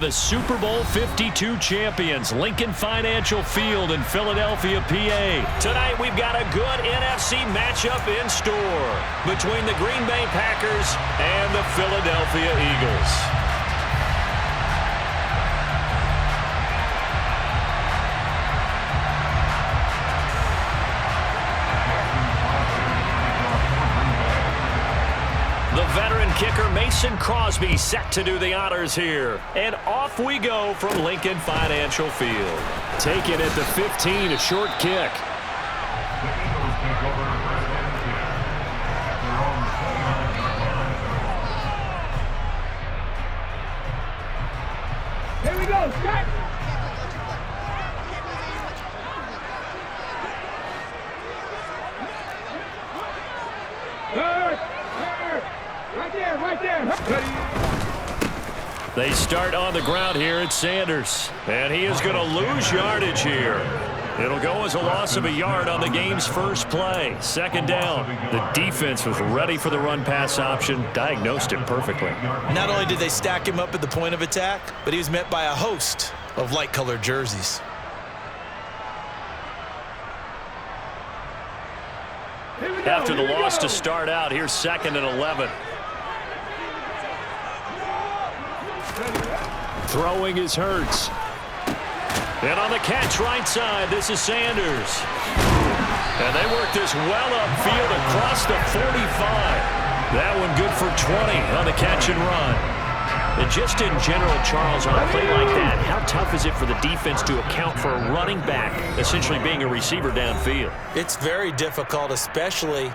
The Super Bowl 52 champions, Lincoln Financial Field in Philadelphia, PA. Tonight we've got a good NFC matchup in store between the Green Bay Packers and the Philadelphia Eagles. The veteran kicker Mason Crosby set to do the honors here. And off we go from Lincoln Financial Field. Taken at the 15, a short kick. Here we go, Scott. Right there. They start on the ground here at Sanders. And he is going to lose yardage here. It'll go as a loss of a yard on the game's first play. Second down. The defense was ready for the run-pass option. Diagnosed it perfectly. Not only did they stack him up at the point of attack, but he was met by a host of light-colored jerseys. After the loss to start out, here's 2nd and 11. Throwing is Hurts. And on the catch right side, this is Sanders. And they work this well upfield across the 45. That one good for 20 on the catch and run. And just in general, Charles, on a play like that, how tough is it for the defense to account for a running back essentially being a receiver downfield? It's very difficult, especially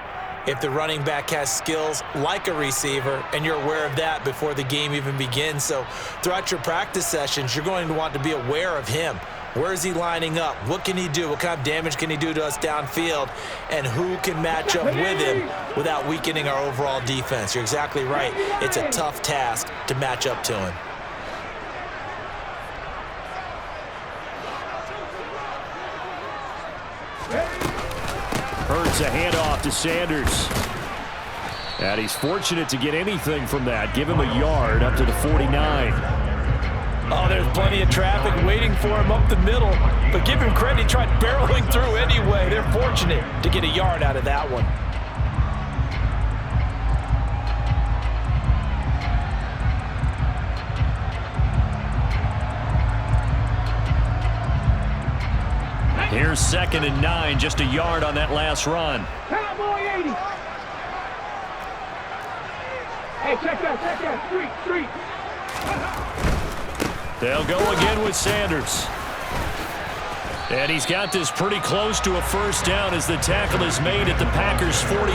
if the running back has skills like a receiver, and you're aware of that before the game even begins. So throughout your practice sessions, you're going to want to be aware of him. Where is he lining up? What can he do? What kind of damage can he do to us downfield? And who can match up with him without weakening our overall defense? You're exactly right. It's a tough task to match up to him. Hurts a handoff to Sanders. And he's fortunate to get anything from that. Give him a yard up to the 49. Oh, there's plenty of traffic waiting for him up the middle. But give him credit, he tried barreling through anyway. They're fortunate to get a yard out of that one. Here's 2nd and 9, just a yard on that last run. Cowboy 80. Hey, check that. Street. They'll go again with Sanders. And he's got this pretty close to a first down as the tackle is made at the Packers' 44.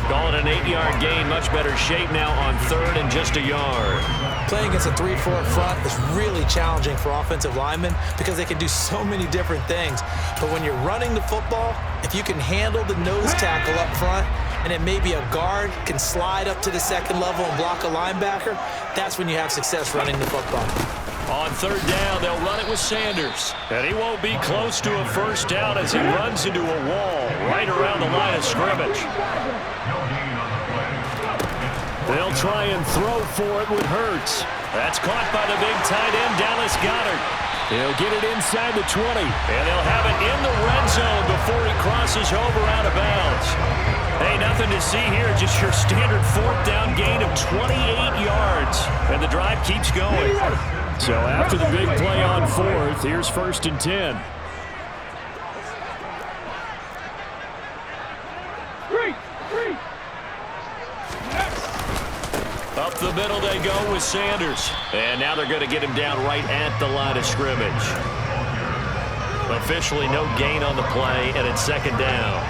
Call it an 8-yard gain. Much better shape now on 3rd and just a yard. Playing against a 3-4 front is really challenging for offensive linemen because they can do so many different things. But when you're running the football, if you can handle the nose tackle up front, and then maybe a guard can slide up to the 2nd level and block a linebacker, that's when you have success running the football. On 3rd down, they'll run it with Sanders. And he won't be close to a first down as he runs into a wall right around the line of scrimmage. They'll try and throw for it with Hurts. That's caught by the big tight end, Dallas Goedert. He'll get it inside the 20, and they'll have it in the red zone before he crosses over out of bounds. Hey, nothing to see here, just your standard 4th down gain of 28 yards, and the drive keeps going. So after the big play on 4th, here's 1st and 10. Up the middle they go with Sanders. And now they're going to get him down right at the line of scrimmage. Officially no gain on the play, and it's 2nd down.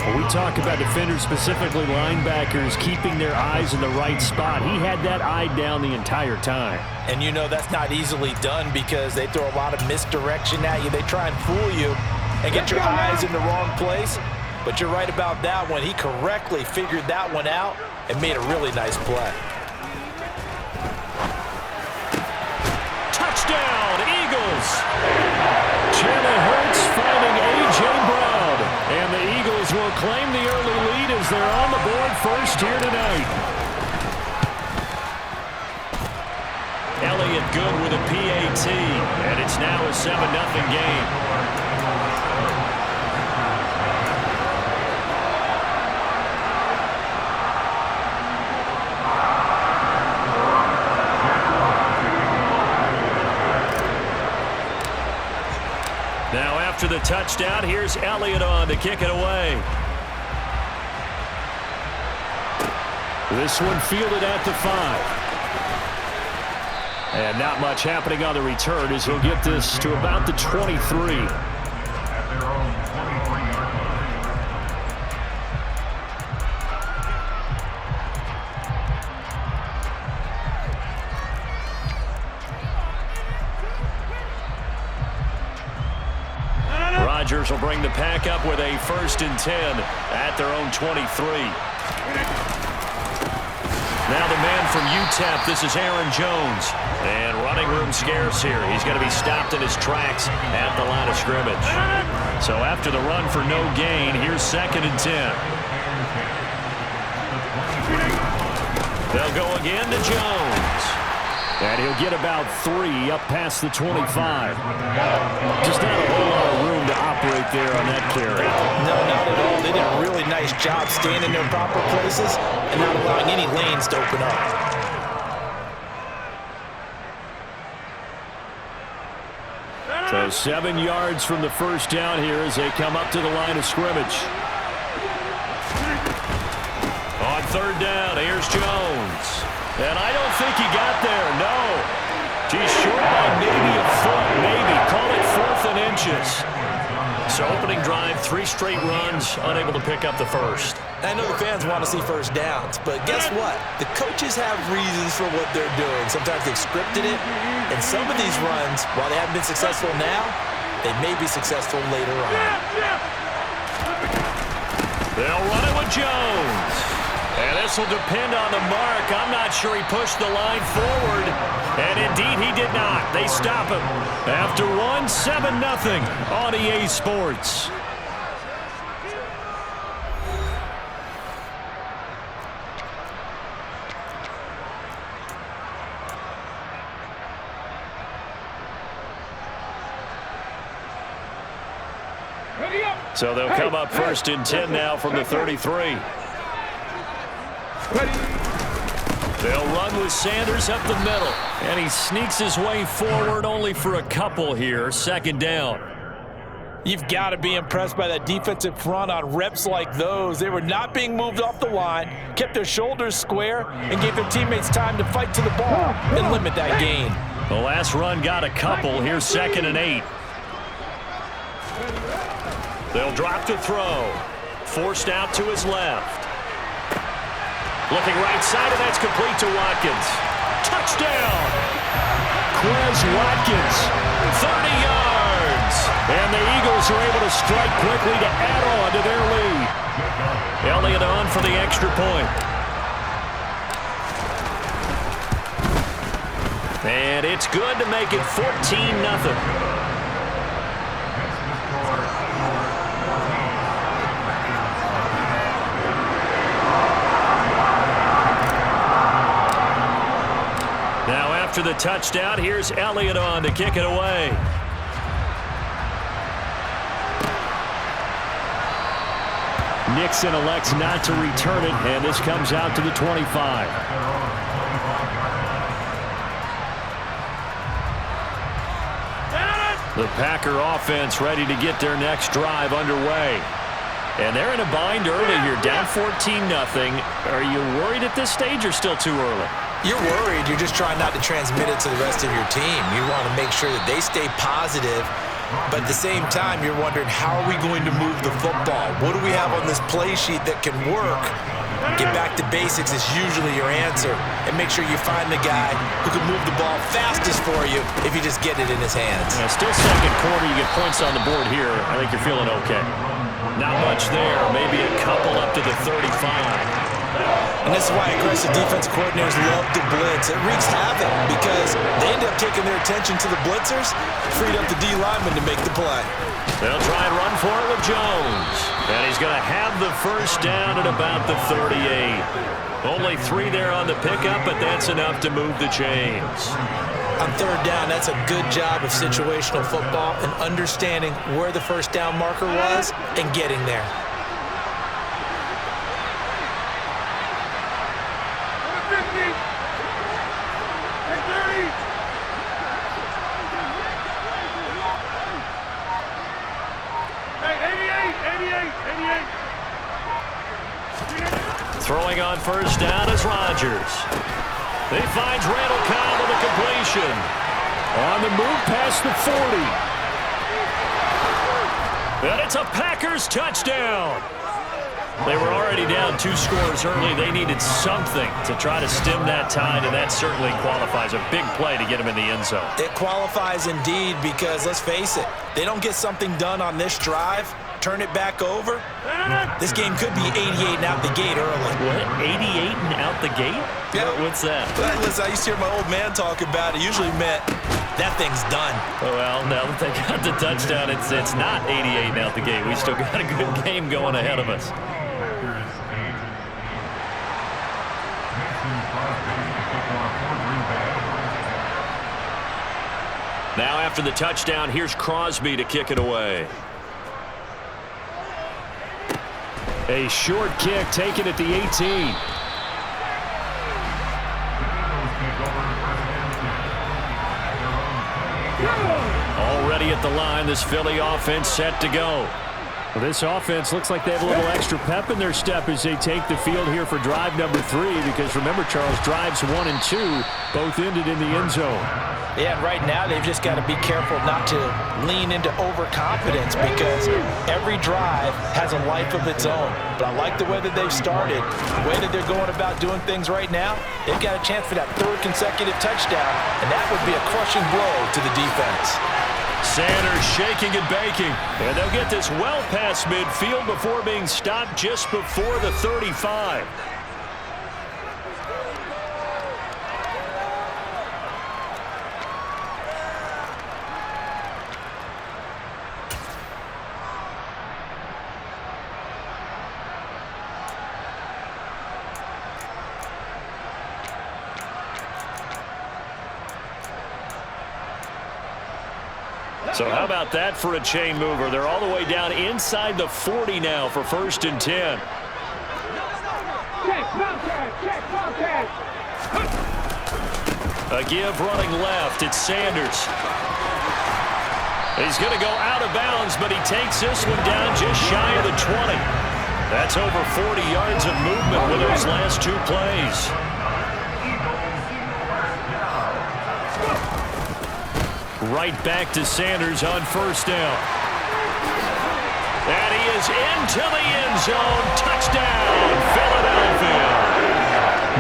When we talk about defenders, specifically linebackers, keeping their eyes in the right spot, he had that eye down the entire time. And you know that's not easily done because they throw a lot of misdirection at you. They try and fool you and get your eyes in the wrong place. But you're right about that one. He correctly figured that one out and made a really nice play. Touchdown, Eagles! Jalen Hurts finding A.J. Brown. And the Eagles will claim the early lead as they're on the board first here tonight. L.A. it good with a PAT, and it's now a 7-0 game. Now after the touchdown, here's Elliott on to kick it away. This one fielded at the 5. And not much happening on the return as he'll get this to about the 23. Rodgers will bring the pack up with a 1st and 10 at their own 23. Now the man from UTEP, this is Aaron Jones. And running room scarce here. He's going to be stopped in his tracks at the line of scrimmage. So after the run for no gain, here's 2nd and 10. They'll go again to Jones. And he'll get about 3 up past the 25. Just not a whole lot of room to operate there on that carry. No, not at all. They did a really nice job staying in their proper places and not allowing any lanes to open up. So 7 yards from the first down here as they come up to the line of scrimmage. On 3rd down, here's Jones. And I don't think he got there, no. He's short by maybe a foot, maybe. Call it 4th and inches. So opening drive, 3 straight runs, unable to pick up the first. I know the fans want to see first downs, but guess what? The coaches have reasons for what they're doing. Sometimes they've scripted it, and some of these runs, while they haven't been successful now, they may be successful later on. They'll run it with Jones. And this will depend on the mark. I'm not sure he pushed the line forward. And indeed he did not. They stop him. After 1, 7-0 on EA Sports. So they'll come up 1st and 10 now from the 33. They'll run with Sanders up the middle. And he sneaks his way forward only for a couple here. 2nd down. You've got to be impressed by that defensive front on reps like those. They were not being moved off the line, kept their shoulders square, and gave their teammates time to fight to the ball and limit that gain. The last run got a couple. Here's 2nd and 8. They'll drop to throw. Forced out to his left. Looking right side, and that's complete to Watkins. Touchdown! Quez Watkins, 30 yards. And the Eagles are able to strike quickly to add on to their lead. Elliott on for the extra point. And it's good to make it 14-0. After the touchdown, here's Elliott on to kick it away. Nixon elects not to return it, and this comes out to the 25. The Packer offense ready to get their next drive underway. And they're in a bind early here, down 14-0. Are you worried at this stage or still too early? You're worried. You're just trying not to transmit it to the rest of your team. You want to make sure that they stay positive, but at the same time, you're wondering, how are we going to move the football? What do we have on this play sheet that can work? Get back to basics is usually your answer, and make sure you find the guy who can move the ball fastest for you if you just get it in his hands. Yeah, still 2nd quarter. You get points on the board here. I think you're feeling okay. Not much there. Maybe a couple up to the 35. And this is why aggressive defense coordinators love to blitz. It wreaks havoc because they end up taking their attention to the blitzers, freed up the D lineman to make the play. They'll try and run for it with Jones. And he's going to have the first down at about the 38. Only 3 there on the pickup, but that's enough to move the chains. On third down, that's a good job of situational football and understanding where the first down marker was and getting there. Throwing on first down is Rodgers. He finds Randall Cobb with a completion. On the move past the 40. And it's a Packers touchdown. They were already down 2 scores early. They needed something to try to stem that tide, and that certainly qualifies. A big play to get him in the end zone. It qualifies indeed because, let's face it, they don't get something done on this drive, turn it back over, this game could be 88 and out the gate early. What? 88 and out the gate? Yeah. What's that? Listen, I used to hear my old man talk about it. Usually meant that thing's done. Well, now that they got the touchdown, it's not 88 and out the gate. We still got a good game going ahead of us. Now after the touchdown, here's Crosby to kick it away. A short kick taken at the 18. Already at the line, this Philly offense set to go. Well, this offense looks like they have a little extra pep in their step as they take the field here for drive number 3, because remember, Charles, drives 1 and 2 both ended in the end zone. Yeah, and right now they've just got to be careful not to lean into overconfidence, because every drive has a life of its own. But I like the way that they've started, the way that they're going about doing things right now. They've got a chance for that 3rd consecutive touchdown, and that would be a crushing blow to the defense. Sanders shaking and baking, and they'll get this well past midfield before being stopped just before the 35. So how about that for a chain mover? They're all the way down inside the 40 now for 1st and 10. A give running left. It's Sanders. He's going to go out of bounds, but he takes this one down just shy of the 20. That's over 40 yards of movement with those last 2 plays. Right back to Sanders on 1st down. And he is into the end zone. Touchdown, Philadelphia.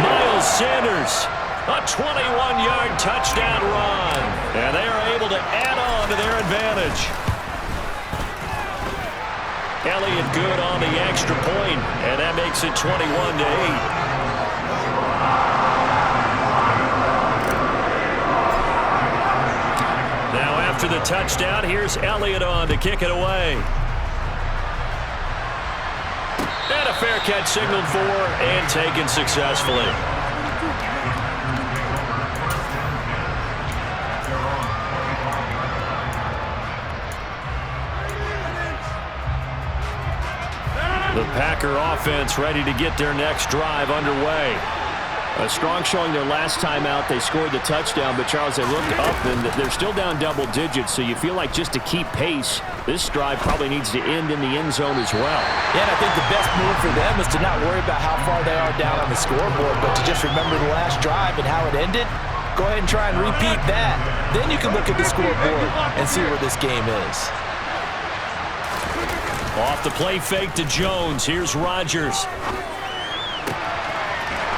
Miles Sanders, a 21-yard touchdown run. And they are able to add on to their advantage. Elliott good on the extra point, and that makes it 21-8. After the touchdown, here's Elliott on to kick it away. And a fair catch signaled for and taken successfully. The Packer offense ready to get their next drive underway. A strong showing their last time out. They scored the touchdown, but Charles, they looked up and they're still down double digits, so you feel like just to keep pace, this drive probably needs to end in the end zone as well. Yeah, and I think the best move for them is to not worry about how far they are down on the scoreboard, but to just remember the last drive and how it ended. Go ahead and try and repeat that. Then you can look at the scoreboard and see where this game is. Off the play fake to Jones. Here's Rodgers.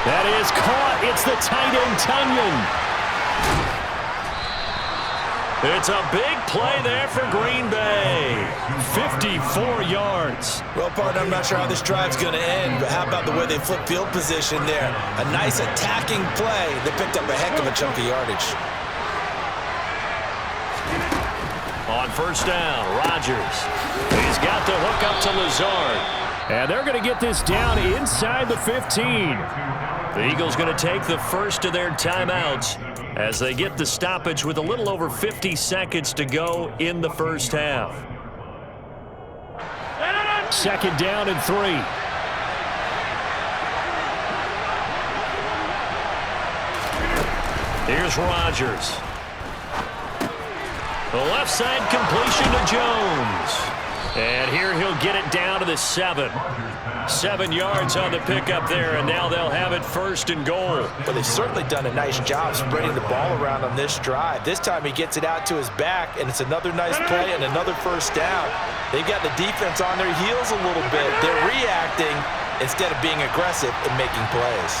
That is caught. It's the tight end, Tunyon. It's a big play there for Green Bay. 54 yards. Well, partner, I'm not sure how this drive's going to end, but how about the way they flip field position there? A nice attacking play that picked up a heck of a chunk of yardage. On 1st down, Rodgers. He's got the hook up to Lazard. And they're going to get this down inside the 15. The Eagles going to take the first of their timeouts. as they get the stoppage with a little over 50 seconds to go in the first half. Second down and 3. Here's Rodgers. The left side completion to Jones. And here he'll get it down to the 7. 7 yards on the pickup there, and now they'll have it first and goal. But they've certainly done a nice job spreading the ball around on this drive. This time he gets it out to his back, and it's another nice play and another first down. They've got the defense on their heels a little bit. They're reacting instead of being aggressive and making plays.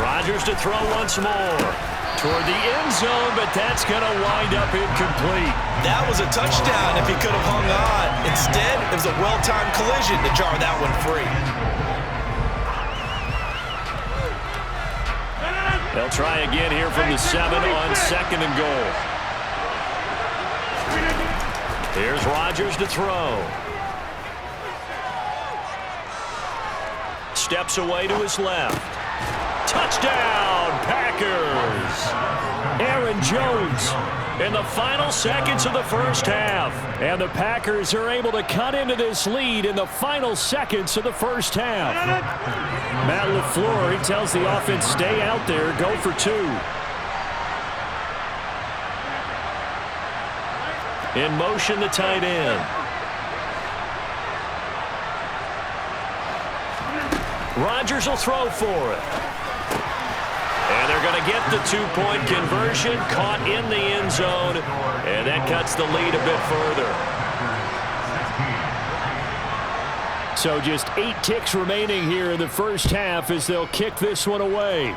Rodgers to throw once more. Toward the end zone, but that's going to wind up incomplete. That was a touchdown if he could have hung on. Instead, it was a well-timed collision to jar that one free. They'll try again here from the 7 on second and goal. Here's Rodgers to throw. Steps away to his left. Touchdown, Packers! Aaron Jones in the final seconds of the first half. And the Packers are able to cut into this lead in the final seconds of the first half. Matt LaFleur, he tells the offense, stay out there, go for 2. In motion, the tight end. Rodgers will throw for it. And they're going to get the 2-point conversion, caught in the end zone, and that cuts the lead a bit further. So just 8 ticks remaining here in the first half as they'll kick this one away.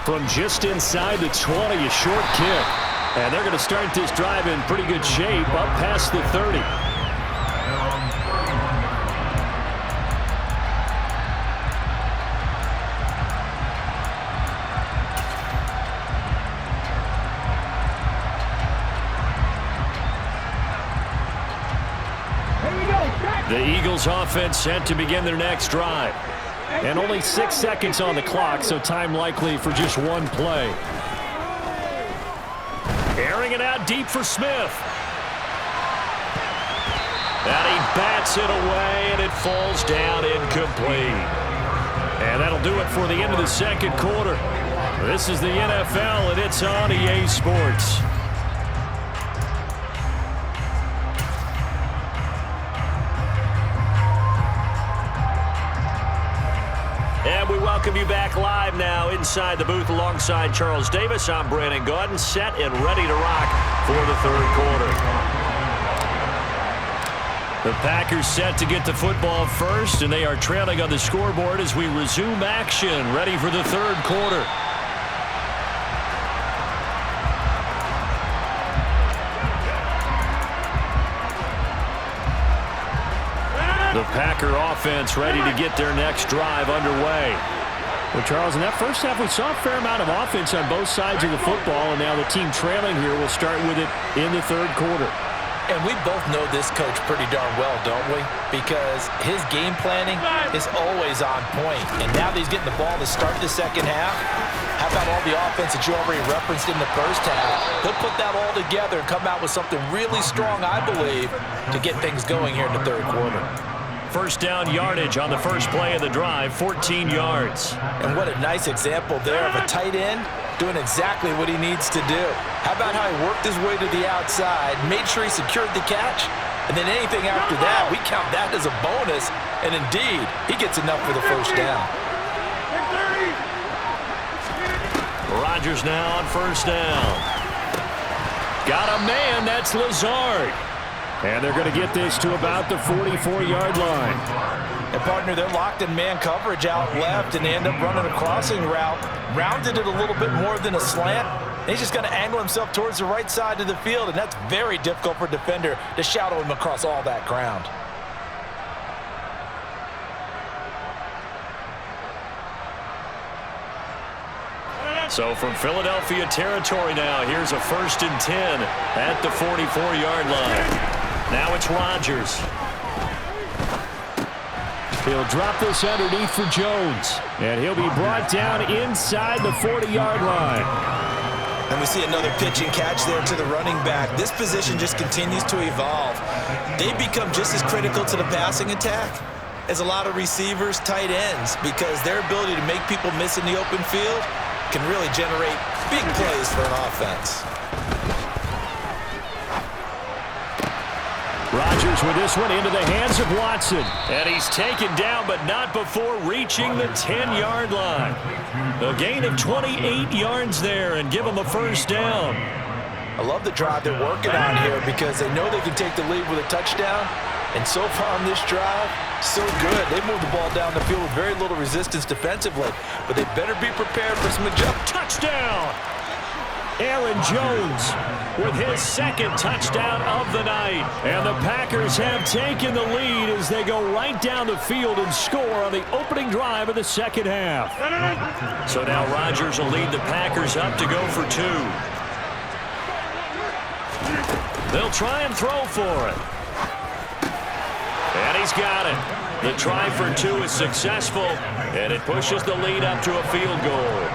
From just inside the 20, a short kick. And they're going to start this drive in pretty good shape, up past the 30. The Eagles offense set to begin their next drive. And only 6 seconds on the clock, so time likely for just one play. Airing it out deep for Smith. And he bats it away, and it falls down incomplete. And that'll do it for the end of the second quarter. This is the NFL, and it's on EA Sports. And we welcome you back live now inside the booth alongside Charles Davis. I'm Brandon Gaudin, set and ready to rock for the third quarter. The Packers set to get the football first, and they are trailing on the scoreboard as we resume action, ready for the third quarter. The Packer offense ready to get their next drive underway. Well, Charles, in that first half, we saw a fair amount of offense on both sides of the football, and now the team trailing here will start with it in the third quarter. And we both know this coach pretty darn well, don't we? Because his game planning is always on point. And now that he's getting the ball to start the second half, how about all the offense that you already referenced in the first half? He'll put that all together and come out with something really strong, I believe, to get things going here in the third quarter. First down yardage on the first play of the drive, 14 yards. And what a nice example there of a tight end doing exactly what he needs to do. How about how he worked his way to the outside, made sure he secured the catch, and then anything after that, we count that as a bonus, and indeed, he gets enough for the first down. Rodgers now on first down. Got a man, that's Lazard. And they're going to get this to about the 44-yard line. And, partner, they're locked in man coverage out left, and they end up running a crossing route. Rounded it a little bit more than a slant. And he's just going to angle himself towards the right side of the field, and that's very difficult for a defender to shadow him across all that ground. So from Philadelphia territory now, here's a 1st and 10 at the 44-yard line. Now it's Rodgers. He'll drop this underneath for Jones. And he'll be brought down inside the 40-yard line. And we see another pitch and catch there to the running back. This position just continues to evolve. They become just as critical to the passing attack as a lot of receivers, tight ends, because their ability to make people miss in the open field can really generate big plays for an offense. Rodgers with this one into the hands of Watson. And he's taken down, but not before reaching the 10-yard line. A gain of 28 yards there and give him a first down. I love the drive they're working on here because they know they can take the lead with a touchdown. And so far on this drive, so good. They moved the ball down the field with very little resistance defensively. But they better be prepared for some adjustment. Touchdown! Aaron Jones with his second touchdown of the night. And the Packers have taken the lead as they go right down the field and score on the opening drive of the second half. So now Rodgers will lead the Packers up to go for 2. They'll try and throw for it. And he's got it. The try for 2 is successful, and it pushes the lead up to a field goal.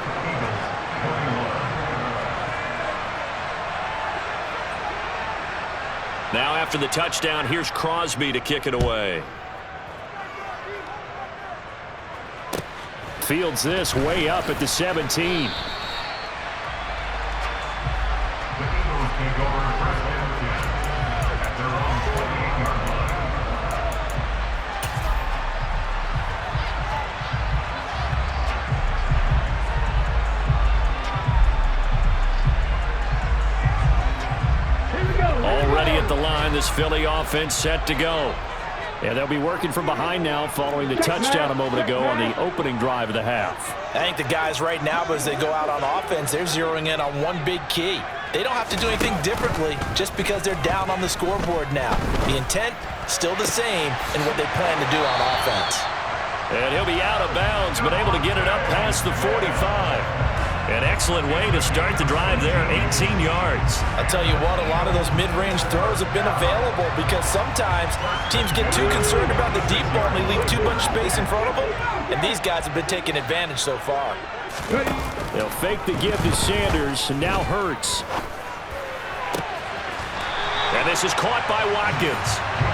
Now after the touchdown, here's Crosby to kick it away. Fields this way up at the 17. This Philly offense set to go. And they'll be working from behind now following the touchdown a moment ago on the opening drive of the half. I think the guys right now, as they go out on offense, they're zeroing in on one big key. They don't have to do anything differently just because they're down on the scoreboard now. The intent, still the same in what they plan to do on offense. And he'll be out of bounds, but able to get it up past the 45. An excellent way to start the drive there, 18 yards. I'll tell you what, a lot of those mid-range throws have been available because sometimes teams get too concerned about the deep ball and they leave too much space in front of them. And these guys have been taking advantage so far. They'll fake the give to Sanders, and now Hurts. And this is caught by Watkins.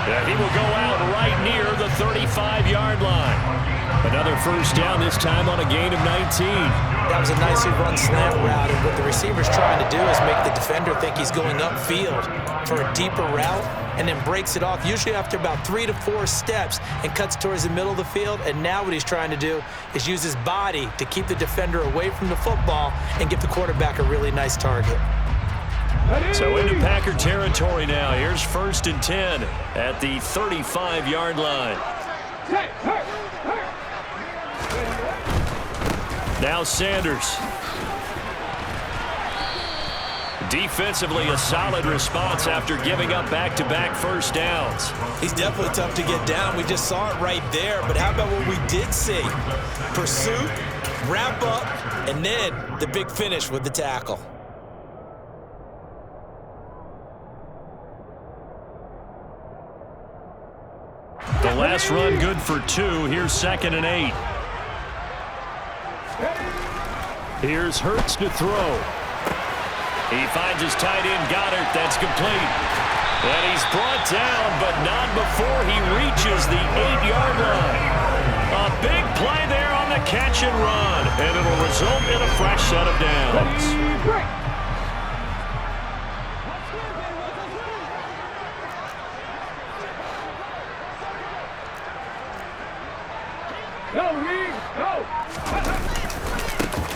And he will go out right near the 35-yard line. Another first down, this time on a gain of 19. That was a nicely run slant route, and what the receiver's trying to do is make the defender think he's going upfield for a deeper route and then breaks it off, usually after about 3 to 4 steps, and cuts towards the middle of the field. And now what he's trying to do is use his body to keep the defender away from the football and give the quarterback a really nice target. So into Packer territory now. Here's 1st and 10 at the 35-yard line. Now Sanders. Defensively, a solid response after giving up back-to-back first downs. He's definitely tough to get down. We just saw it right there. But how about what we did see? Pursuit, wrap up, and then the big finish with the tackle. The last run good for 2. Here's 2nd and 8. Here's Hurts to throw. He finds his tight end, Goddard. That's complete. And he's brought down, but not before he reaches the 8-yard line. A big play there on the catch and run. And it'll result in a fresh set of downs.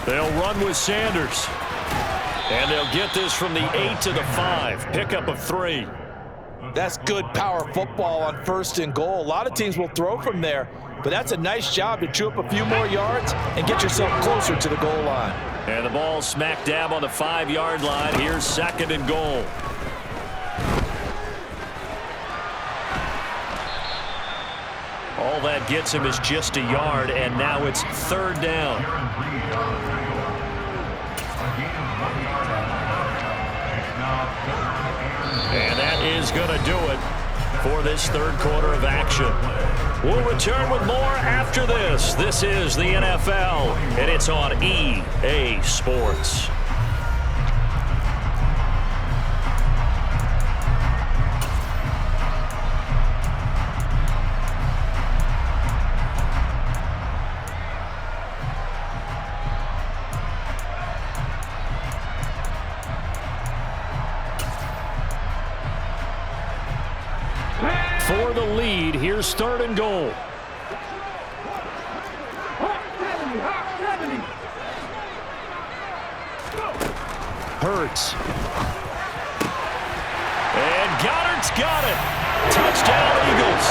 They'll run with Sanders. And they'll get this from the 8 to the 5. Pickup of 3. That's good power football on 1st and goal. A lot of teams will throw from there, but that's a nice job to chew up a few more yards and get yourself closer to the goal line. And the ball smack dab on the 5-yard line. Here's 2nd and goal. All that gets him is just a yard, and now it's 3rd down. And that is going to do it for this 3rd quarter of action. We'll return with more after this. This is the NFL, and it's on EA Sports. For the lead, here's 3rd and goal. Hurts. And Goddard's got it. Touchdown, Eagles.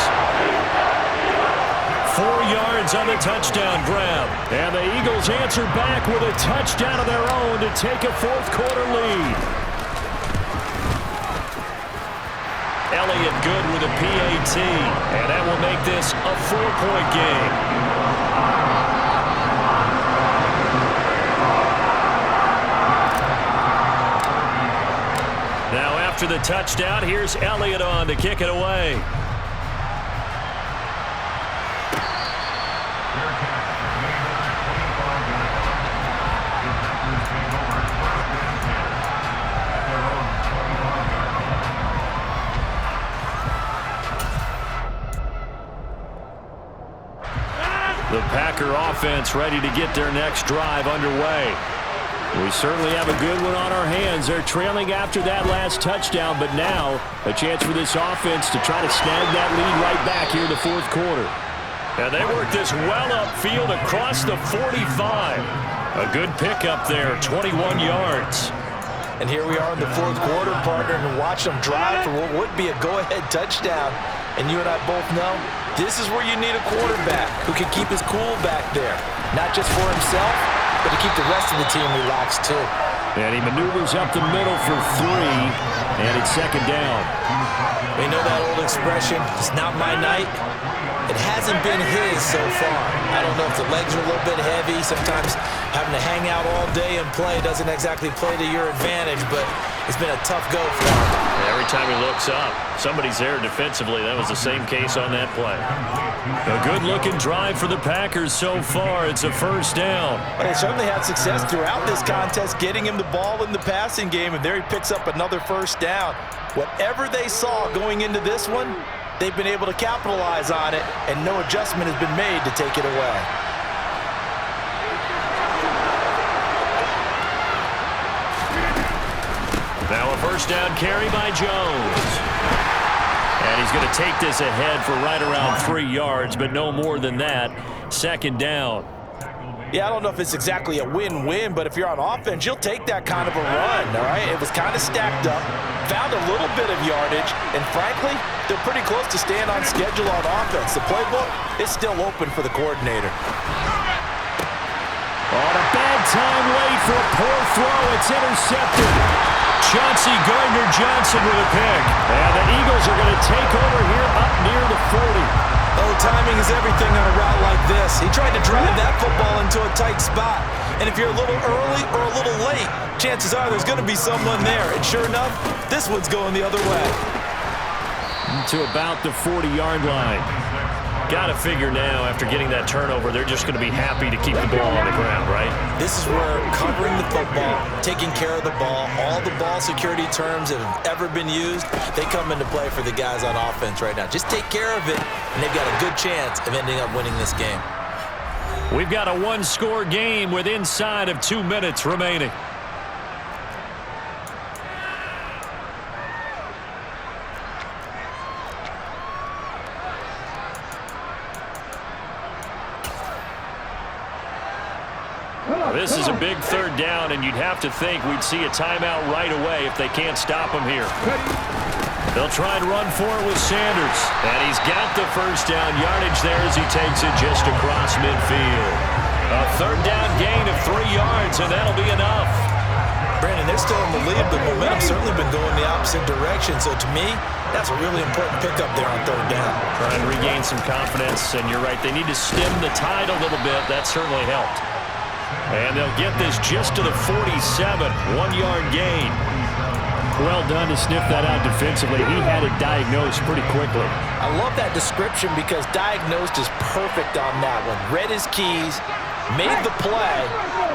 4 yards on the touchdown grab. And the Eagles answer back with a touchdown of their own to take a 4th quarter lead. Elliott good with a PAT, and that will make this a 4-point game. Now after the touchdown, here's Elliott on to kick it away. The Packer offense ready to get their next drive underway. We certainly have a good one on our hands. They're trailing after that last touchdown, but now a chance for this offense to try to snag that lead right back here in the 4th quarter. And they work this well upfield across the 45. A good pickup there, 21 yards. And here we are in the 4th quarter, partner, and watch them drive for what would be a go-ahead touchdown. And you and I both know this is where you need a quarterback who can keep his cool back there. Not just for himself, but to keep the rest of the team relaxed too. And he maneuvers up the middle for 3, and it's 2nd down. We know that old expression, it's not my night. It hasn't been his so far. I don't know if the legs are a little bit heavy. Sometimes having to hang out all day and play doesn't exactly play to your advantage, but it's been a tough go for him. Every time he looks up, somebody's there defensively. That was the same case on that play. A good-looking drive for the Packers so far. It's a 1st down. But they certainly had success throughout this contest, getting him the ball in the passing game, and there he picks up another 1st down. Whatever they saw going into this one, they've been able to capitalize on it, and no adjustment has been made to take it away. Now a 1st down carry by Jones. And he's going to take this ahead for right around 3 yards, but no more than that. 2nd down. Yeah, I don't know if it's exactly a win-win, but if you're on offense, you'll take that kind of a run, all right? It was kind of stacked up, found a little bit of yardage, and frankly, they're pretty close to staying on schedule on offense. The playbook is still open for the coordinator. On a bad time late for a poor throw. It's intercepted. Chauncey Gardner-Johnson with a pick. And the Eagles are going to take over here up near the 40. Oh, timing is everything on a route like this. He tried to drive that football into a tight spot. And if you're a little early or a little late, chances are there's going to be someone there. And sure enough, this one's going the other way. To about the 40-yard line. Got to figure now, after getting that turnover, they're just going to be happy to keep the ball on the ground, right? This is where covering the football, taking care of the ball, all the ball security terms that have ever been used, they come into play for the guys on offense right now. Just take care of it, and they've got a good chance of ending up winning this game. We've got a 1-score game with inside of 2 minutes remaining. This is a big 3rd down, and you'd have to think we'd see a timeout right away if they can't stop him here. They'll try and run for it with Sanders. And he's got the 1st down yardage there as he takes it just across midfield. A 3rd down gain of 3 yards, and that'll be enough. Brandon, they're still in the lead, but momentum's certainly been going the opposite direction. So to me, that's a really important pickup there on 3rd down. Trying to regain some confidence, and you're right, they need to stem the tide a little bit. That certainly helped. And they'll get this just to the 47, 1-yard gain. Well done to sniff that out defensively. He had it diagnosed pretty quickly. I love that description because diagnosed is perfect on that one. Read his keys, made the play,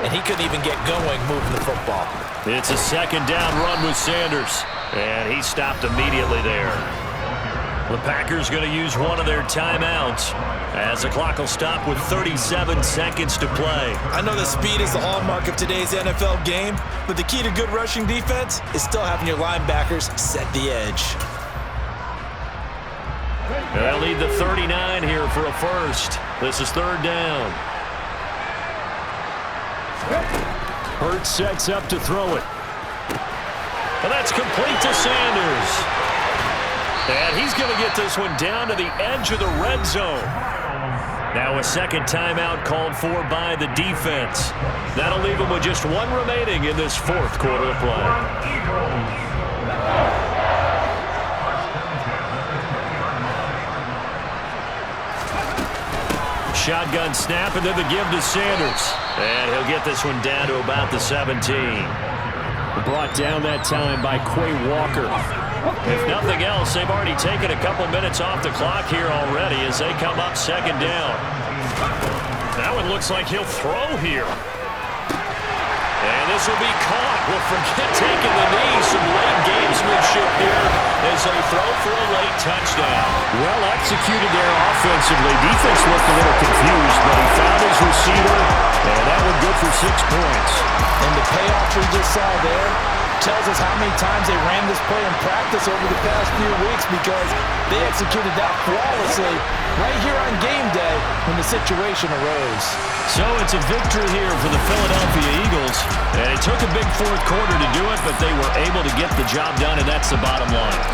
and he couldn't even get going moving the football. It's a second down run with Sanders, and he stopped immediately there. The Packers going to use one of their timeouts as the clock will stop with 37 seconds to play. I know that speed is the hallmark of today's NFL game, but the key to good rushing defense is still having your linebackers set the edge. They'll need the 39 here for a first. This is third down. Hurts sets up to throw it. And that's complete to Sanders. And he's going to get this one down to the edge of the red zone. Now a second timeout called for by the defense. That'll leave him with just one remaining in this fourth quarter of play. Shotgun snap and then the give to Sanders. And he'll get this one down to about the 17. Brought down that time by Quay Walker. If nothing else, they've already taken a couple minutes off the clock here already as they come up second down. That one looks like he'll throw here. And this will be caught. Well, forget taking the knee. Some late gamesmanship here as they throw for a late touchdown. Well executed there offensively. Defense looked a little confused, but he found his receiver, and that one good for 6 points. And the payoff we just saw there tells us how many times they ran this play in practice over the past few weeks because they executed that flawlessly right here on game day when the situation arose. So it's a victory here for the Philadelphia Eagles, and it took a big fourth quarter to do it, but they were able to get the job done, and that's the bottom line.